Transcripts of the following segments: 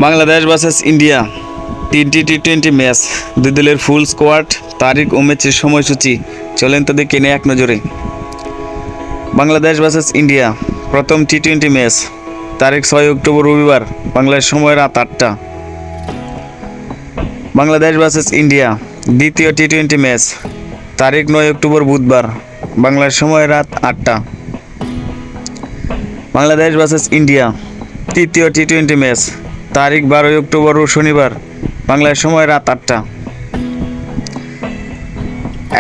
Bangladesh versus India তিনটি টি-20 match, দুই দলের ফুল স্কোয়াড, তারিখ ও ম্যাচের সময়সূচি চলেন তো দেখে নেই এক নজরে। বাংলাদেশ ভার্সেস ইন্ডিয়া প্রথম টি-20 ম্যাচ, তারিখ 6 অক্টোবর রবিবার, বাংলাদেশ সময় রাত 8টা। বাংলাদেশ ভার্সেস ইন্ডিয়া দ্বিতীয় টি-20 ম্যাচ, তারিখ 9 অক্টোবর বুধবার, বাংলাদেশ সময় রাত 8টা। বাংলাদেশ ভার্সেস ইন্ডিয়া তৃতীয় টি-20 ম্যাচ, তারিখ 12 অক্টোবর ও শনিবার, বাংলাদেশ সময় রাত 8টা।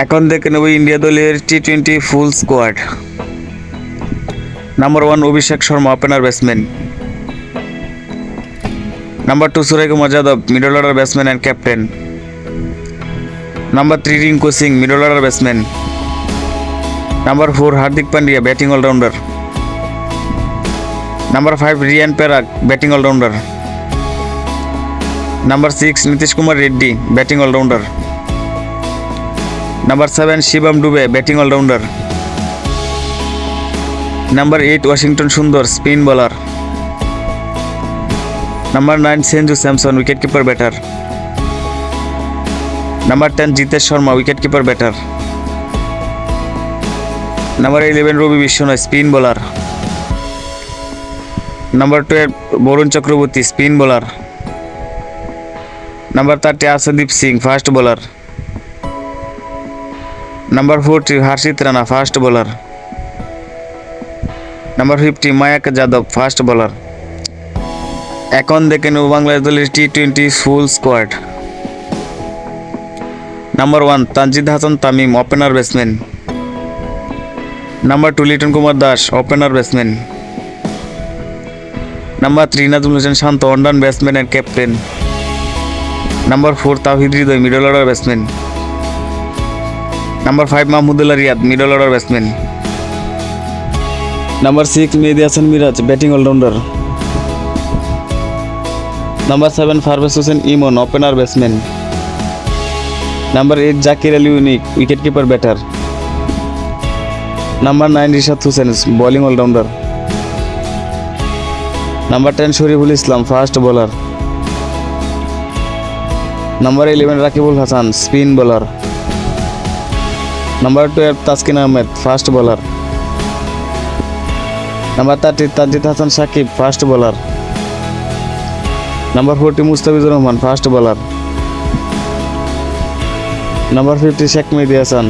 এখন দেখে নেব ইন্ডিয়া দলের টি-20 full squad. Number 1 Abhishek Sharma, opener batsman. Number 2 Suryakumar Yadav, middle order batsman and captain. Number 3 Rinku Singh, middle order batsman. Number 4 Hardik Pandya, batting allrounder. Number 5 Riyan Parag, batting allrounder. Number 6 Nitish Kumar Reddy, batting allrounder. Number 7 Shivam Dube, batting allrounder. Number 8 Washington Sundar, spin bowler. Number 9 Sanju Samson, wicket keeper batter. Number 10 Jitesh Sharma, wicket keeper batter. Number 11 Ravi Bishwanath, spin bowler. Number 12 Varun Chakravarthy, spin bowler. Number 30 Arshdeep Singh, fast bowler. Number 40 Harshit Rana, fast bowler. Number 50 Mayank Yadav, fast bowler. এখন দেখে নেব বাংলাদেশ দলের টি-20 full squad. Number 1 Tanzid Hasan Tamim, opener batsman. Number 2 Litton Kumar Das, opener batsman. Number 3 Najmul Hossain Shanto, one down batsman and captain. Number 4 Towhid Hridoy, middle order batsman. Number 5 Mahmudullah Riyad, middle order batsman. Number 6 Mehedi Hasan Miraz, batting allrounder. Number 7 Parvez Hossain Emon, opener batsman. Number 8 Jaker Ali Anik, wicket keeper batter. Number 9 Rishad Hossain, bowling allrounder. Number 10 Shoriful Islam, fast bowler. Number 11 Rakibul Hasan, spin bowler. Number 12 Taskin Ahmed, fast bowler. Number 30 Tanzid Hasan Sakib, fast bowler. Number 40 Mustafizur Rahman, fast bowler. Number 50 Sheikh Mehedi Hasan,